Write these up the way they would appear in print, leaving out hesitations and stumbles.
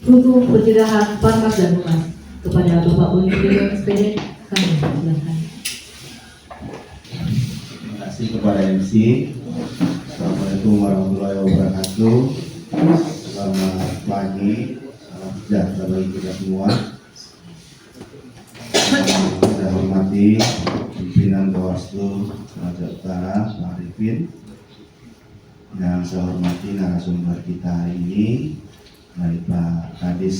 Buku pencegahan Parmas dan Humas. Kepada Bapak Unit SPD, kami silakan. Terima kasih kepada MC. Assalamualaikum warahmatullahi wabarakatuh. Selamat pagi, salam sejahtera bagi kita semua. Saya hormati pimpinan Bawaslu Sumatera Utara, Pak Arifin. Yang saya hormati narasumber kita hari ini dari Pak Kadis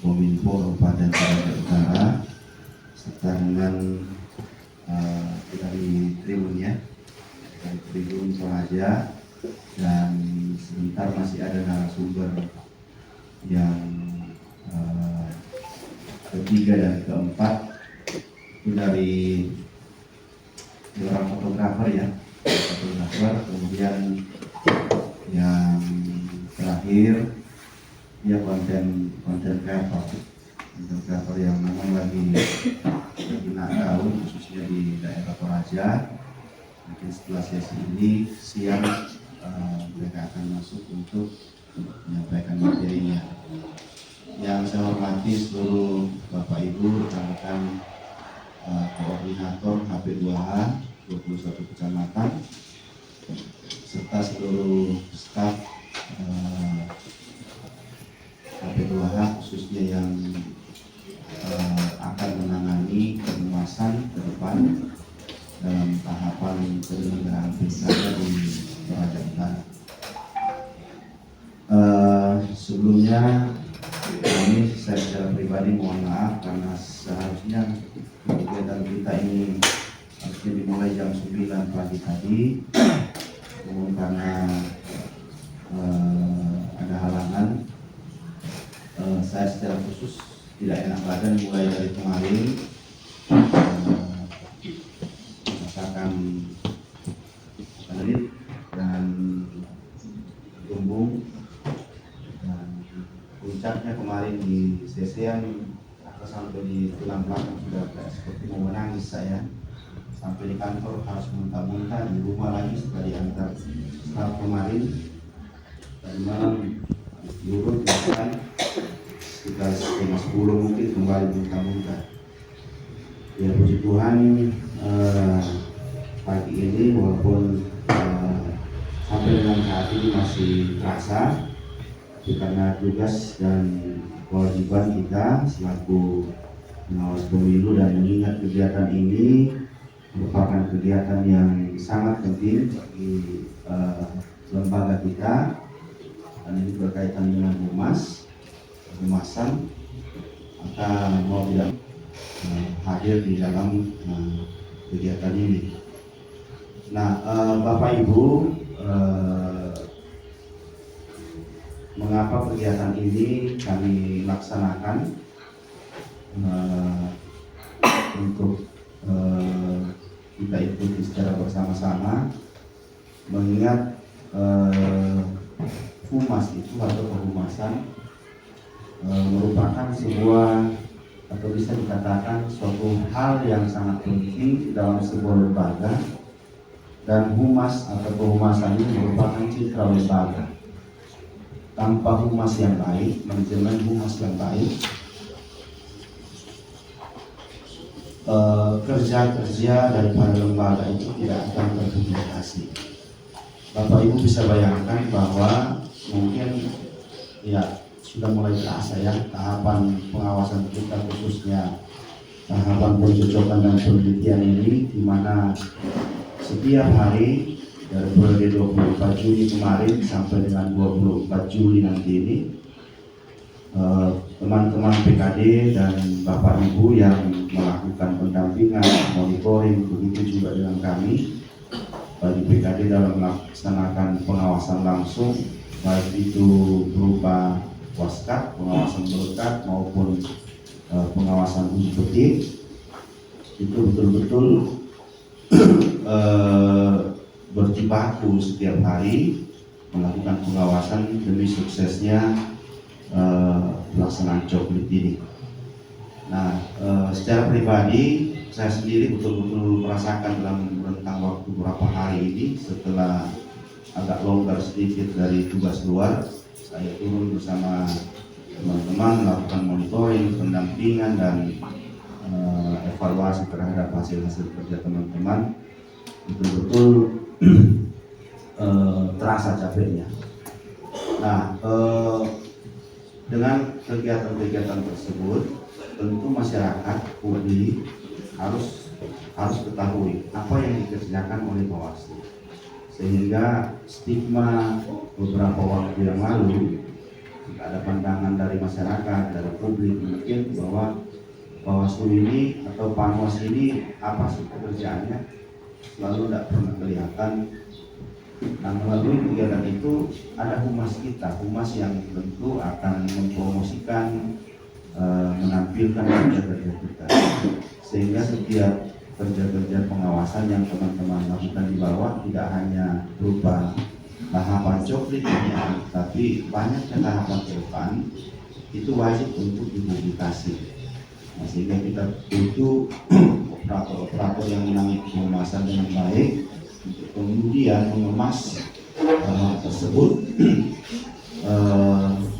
Kominfo Kabupaten Sumatera Utara, serta dengan dari Tribun ya, dari Tribun Toraja, dan sebentar masih ada narasumber yang ketiga dan keempat itu dari orang fotografer ya, kemudian yang terakhir dia konten kreator yang memang lagi naik daun khususnya di daerah Toraja. Mungkin setelah sesi ini siang mereka akan masuk untuk menyampaikan materinya. Yang saya hormati seluruh Bapak Ibu rekan-rekan koordinator HP2H 21 kecamatan serta seluruh staf HP2H khususnya yang akan menangani penguasaan ke depan dalam tahapan penyelenggaraan pilkada di Toraja Utara. Sebelumnya saya secara pribadi mohon maaf karena seharusnya kegiatan kita ini harusnya dimulai jam 9 pagi tadi, namun karena ada halangan, saya secara khusus tidak enak badan mulai dari kemarin merasakan pelit dan tumbung, dan puncaknya kemarin di CC-an atau sampai di tulang belakang sudah seperti mau menangis saya. Sampai di kantor harus muntah-muntah, di rumah lagi setelah diantar setelah kemarin. Tadi malam diurut makan sekitar setengah 10 mungkin kembali muntah-muntah. Ya puji Tuhan, pagi ini walaupun sampai dengan saat ini masih terasa, karena tugas dan kewajiban kita selaku pengawas pemilu dan mengingat kegiatan ini merupakan kegiatan yang sangat penting bagi lembaga kita, dan ini berkaitan dengan humasan, maka mau tidak hadir di dalam kegiatan ini. Nah, Bapak Ibu, mengapa kegiatan ini kami laksanakan untuk kita ikuti secara bersama-sama, mengingat humas itu atau kehumasan merupakan sebuah atau bisa dikatakan suatu hal yang sangat penting dalam sebuah lembaga, dan humas atau kehumasan ini merupakan citra lembaga. Tanpa humas yang baik, manajemen humas yang baik, kerja-kerja daripada lembaga itu tidak akan terpublikasi. Bapak Ibu bisa bayangkan bahwa mungkin ya sudah mulai terasa ya tahapan pengawasan kita, khususnya tahapan pencocokan dan penelitian ini, di mana setiap hari dari periode 24 Juni kemarin sampai dengan 24 Juli nanti ini, teman-teman PKD dan Bapak Ibu yang melakukan pendampingan, monitoring, begitu juga dengan kami bagi PKD dalam melaksanakan pengawasan langsung, baik itu berupa waskat, pengawasan melekat maupun pengawasan uji petik, itu betul-betul berjibaku setiap hari melakukan pengawasan demi suksesnya pelaksanaan coklit ini. Nah, secara pribadi saya sendiri betul-betul merasakan dalam rentang waktu beberapa hari ini, setelah agak longgar sedikit dari tugas luar, saya turun bersama teman-teman melakukan monitoring, pendampingan dan evaluasi terhadap hasil-hasil kerja teman-teman. Betul-betul terasa capeknya. Nah, dengan kegiatan-kegiatan tersebut, tentu masyarakat publik harus ketahui apa yang dikerjakan oleh Bawaslu, sehingga stigma beberapa waktu yang lalu ada pandangan dari masyarakat, dari publik mungkin bahwa Bawaslu ini atau Panwas ini apa sih pekerjaannya, selalu tidak pernah kelihatan. Nah, melalui kegiatan itu ada humas kita, humas yang tentu akan mempromosikan, menampilkan kerja-kerja kita, sehingga setiap kerja-kerja pengawasan yang teman-teman lakukan di bawah tidak hanya berupa tahapan coklatnya, tapi banyaknya tahapan ke depan itu wajib untuk dipublikasi. Nah, sehingga kita butuh operator yang menangani pengawasan dengan baik untuk kemudian mengemas hal tersebut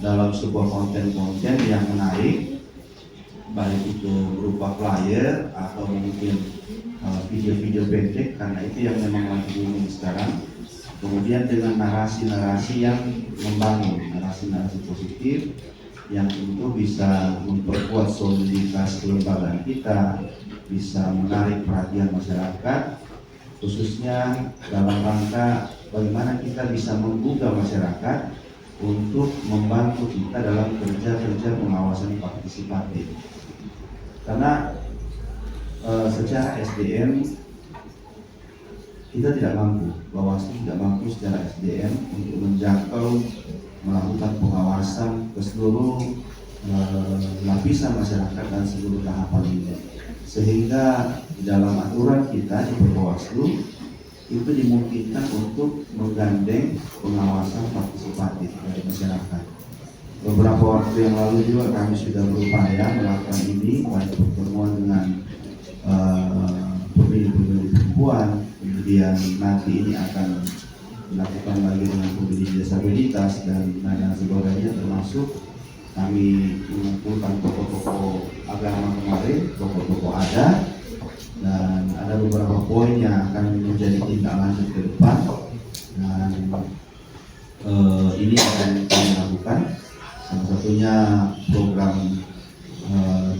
dalam sebuah konten-konten yang menarik, baik itu berupa flyer atau mungkin video-video pendek, karena itu yang memang lagi booming sekarang. Kemudian dengan narasi-narasi yang membangun, narasi-narasi positif yang tentu bisa memperkuat soliditas kelembagaan kita, bisa menarik perhatian masyarakat, khususnya dalam rangka bagaimana kita bisa menggugah masyarakat untuk membantu kita dalam kerja-kerja pengawasan partisipatif. Karena secara SDM kita tidak mampu, Bawaslu tidak mampu secara SDM untuk menjangkau, melakukan pengawasan ke seluruh lapisan masyarakat dan seluruh tahapan ini. Sehingga di dalam aturan kita di Bawaslu itu dimungkinkan untuk menggandeng pengawasan partisipatif dari masyarakat. Beberapa waktu yang lalu juga kami sudah berupaya melakukan ini, baik pertemuan dengan pemilih-pemilih perempuan, kemudian nanti ini akan dilakukan lagi dengan pemilih disabilitas dan lain sebagainya, termasuk kami mengumpulkan tokoh-tokoh agama kemarin, tokoh-tokoh adat, dan ada beberapa poin yang akan menjadi tindak lanjut ke depan, dan ini akan kami lakukan. Salah satunya program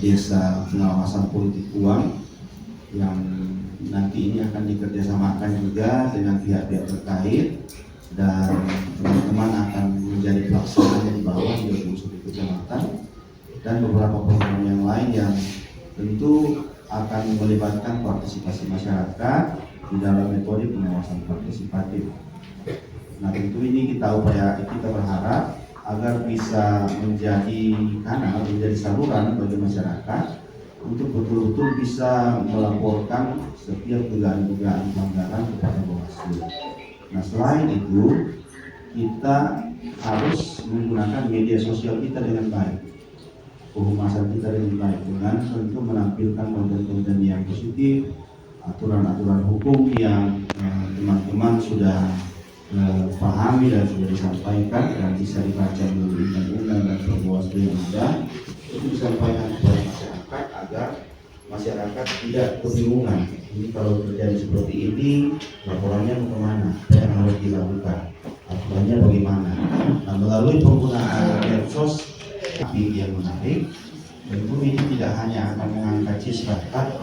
desa pengawasan politik uang yang nanti ini akan dikerjasamakan juga dengan pihak-pihak terkait, dan teman-teman akan menjadi pelaksana di bawah 21 kecamatan, dan beberapa program yang lain yang tentu akan melibatkan partisipasi masyarakat di dalam metode pengawasan partisipatif. Nah, tentu ini kita berharap agar bisa menjadi kanal, menjadi saluran bagi masyarakat untuk betul-betul bisa melaporkan setiap dugaan-dugaan pelanggaran kepada Bawaslu. Nah, selain itu kita harus menggunakan media sosial kita dengan baik, kehumasan kita dengan baik, dengan tentu menampilkan konten-konten yang positif, aturan-aturan hukum yang teman-teman sudah pahami dan sudah disampaikan dan bisa dibaca melalui undang-undang dan Bawaslu yang ada, itu disampaikan kepada masyarakat agar masyarakat tidak kebingungan. Ini kalau terjadi seperti ini, laporannya kemana, apa yang harus dilakukan, aturannya bagaimana. Nah, melalui penggunaan medsos yang menarik, tentu ini tidak hanya akan mengangkat siswakat,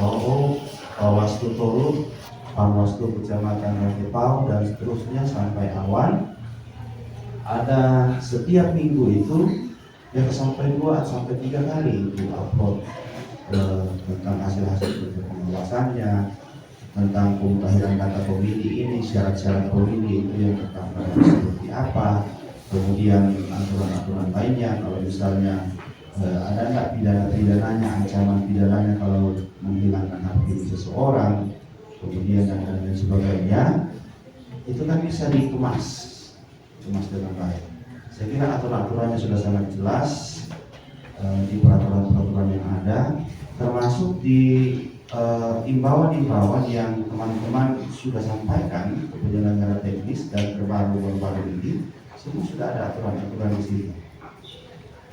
Bawaslu Toru, Panwaslu Kecamatan Rakepau, dan seterusnya sampai awan. Ada setiap minggu itu yang sampai 2 sampai 3 kali itu upload tentang hasil-hasil pengawasannya, tentang pemutahiran data pemilih ini, syarat-syarat pemilih itu yang tertanggal seperti apa, kemudian aturan-aturan lainnya, kalau misalnya ada nggak pidana-pidananya, ancaman pidananya kalau menghilangkan hak pilih seseorang, kemudian dan lain sebagainya, itu kan bisa dikemas dengan baik. Saya kira aturan-aturannya sudah sangat jelas di peraturan-peraturan yang ada, termasuk di imbauan-imbauan yang teman-teman sudah sampaikan ke penyelenggara teknis dan terbaru ini semua sudah ada aturan-aturan di situ.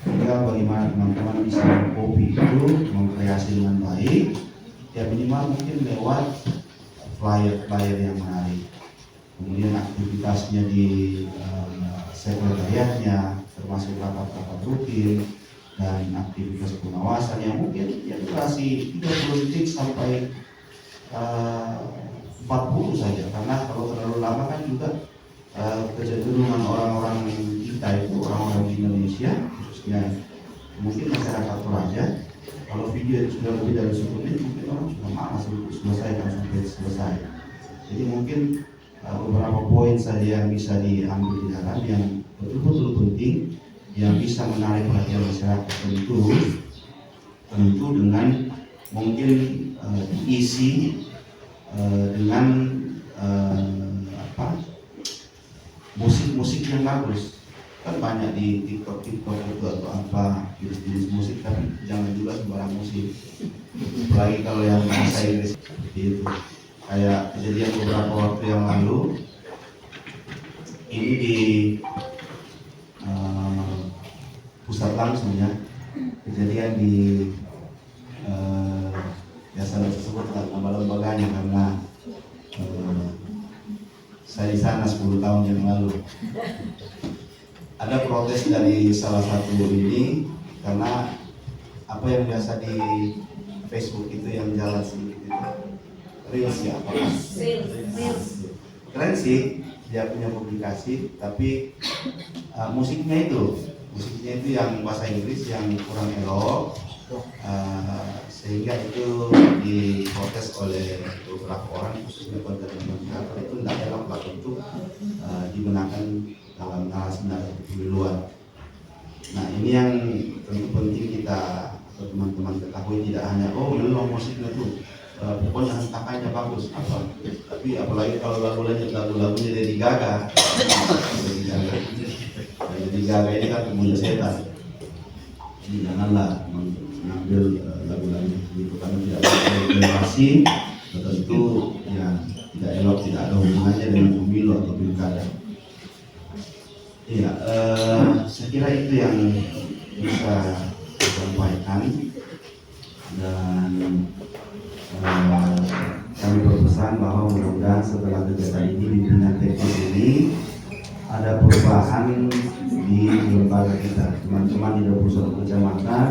Tinggal bagaimana teman-teman bisa mengcopy itu, mengkreasi dengan baik, ya minimal mungkin lewat flyer-flyer yang menarik. Kemudian aktivitasnya di sekretariatnya, termasuk rapat-rapat rutin dan aktivitas pengawasan yang mungkin ya durasi 30 detik sampai 40 saja, karena kalau terlalu lama kan juga kecenderungan orang-orang kita itu, orang-orang di Indonesia khususnya mungkin masyarakat Toraja, kalau video itu sudah lebih dari 10 menit mungkin orang sudah malas untuk selesaikan sampai selesai. Jadi mungkin beberapa poin saja yang bisa diambil di dalam yang betul-betul penting, yang bisa menarik perhatian masyarakat, tentu dengan mungkin diisi dengan musik-musik yang bagus. Kan banyak di TikTok itu atau apa jenis musik, tapi jangan juga sembarang musik. Apalagi kalau yang bahasa Inggris seperti itu. Kayak kejadian beberapa waktu yang lalu ini di pusat langsung ya, kejadian di biasa tersebut nama lembaganya, karena saya di sana 10 tahun yang lalu. Ada protes dari salah satu ini karena apa yang biasa di Facebook itu yang jalan sedikit itu Reels ya, apa? Keren sih dia punya publikasi, tapi musiknya itu yang bahasa Inggris yang kurang elok, sehingga itu diprotes oleh beberapa orang, khususnya pada masyarakat. Itu tidak elok lah untuk digunakan dalam narasi pemiluan. Nah, ini yang tentu penting kita atau teman-teman ketahui, tidak hanya melong musiknya tuh pokoknya hentakannya bagus apa, tapi apalagi kalau lagunya Lady Gaga. Lady Gaga ini kan pemuja setan, jadi janganlah mengambil lagu-lagu itu karena tidak berrelasi, tentu ya tidak elok, tidak ada hubungannya dengan pemilu atau pilkada. Iya, saya kira itu yang bisa disampaikan, dan kami berpesan bahwa mudah-mudahan setelah kegiatan ini, pimpinan teknis ini ada perubahan di lembaga kita. Teman-teman di 21 kecamatan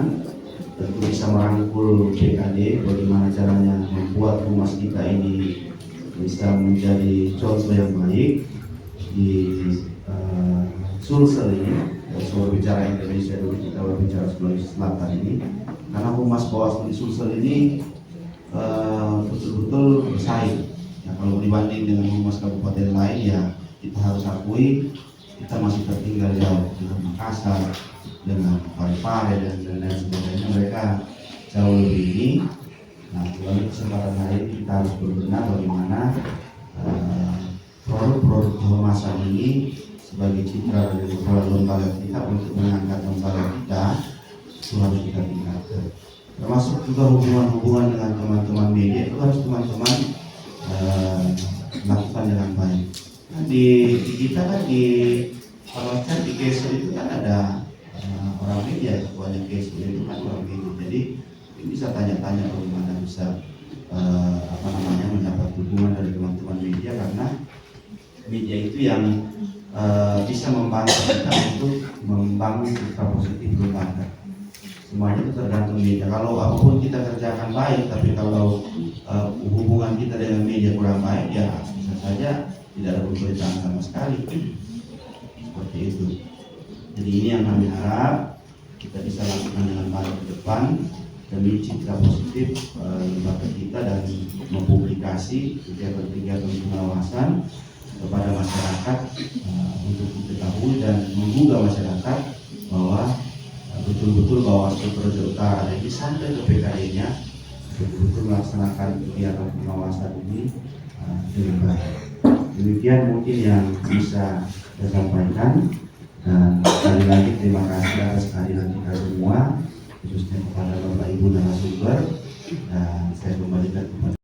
tentu bisa merangkul PKD bagaimana caranya membuat humas kita ini bisa menjadi contoh yang baik di Sulsel ini, Sumber Bicara Indonesia dulu, kita berbicara Sulawesi Selatan ini, karena humas Bawaslu di Sulsel ini betul-betul bersaing. Ya, kalau dibanding dengan humas kabupaten lain, ya kita harus akui kita masih tertinggal jauh dengan Makassar, dengan Parepare dan lain sebagainya. Mereka jauh lebih ini. Nah, melalui kesempatan hari ini kita harus berbenah bagaimana produk-produk kehumasan ini sebagai citra dari kepala lembaga kita untuk mengangkat lembaga kita itu harus kita tingkatkan. Termasuk juga hubungan-hubungan dengan teman-teman media itu harus teman-teman lakukan dengan baik. Nah, di kita kan di Palocan di Keso itu kan ada orang media, ketuanya Keso itu kan orang media. Jadi bisa tanya-tanya bagaimana bisa mendapat dukungan dari teman-teman media, karena media itu yang bisa membantu kita untuk membangun citra positif lembaga. Semuanya itu tergantung media. Kalau apapun kita kerjakan baik, tapi kalau hubungan kita dengan media kurang baik, ya bisa saja tidak ada pemberitaan sama sekali. Seperti itu. Jadi ini yang kami harap kita bisa lakukan dengan baik ke depan demi citra positif lembaga kita, dan mempublikasi kegiatan-kegiatan pengawasan kepada masyarakat untuk diketahui dan menggugah masyarakat bahwa betul-betul Bawaslu Toraja Utara ini sampai ke PKD-nya betul-betul melaksanakan kegiatan pengawasan ini dengan baik. Demikian mungkin yang bisa saya sampaikan, dan sekali lagi terima kasih atas kehadiran kita semua, khususnya kepada Bapak Ibu narasumber, dan saya kembalikan kepada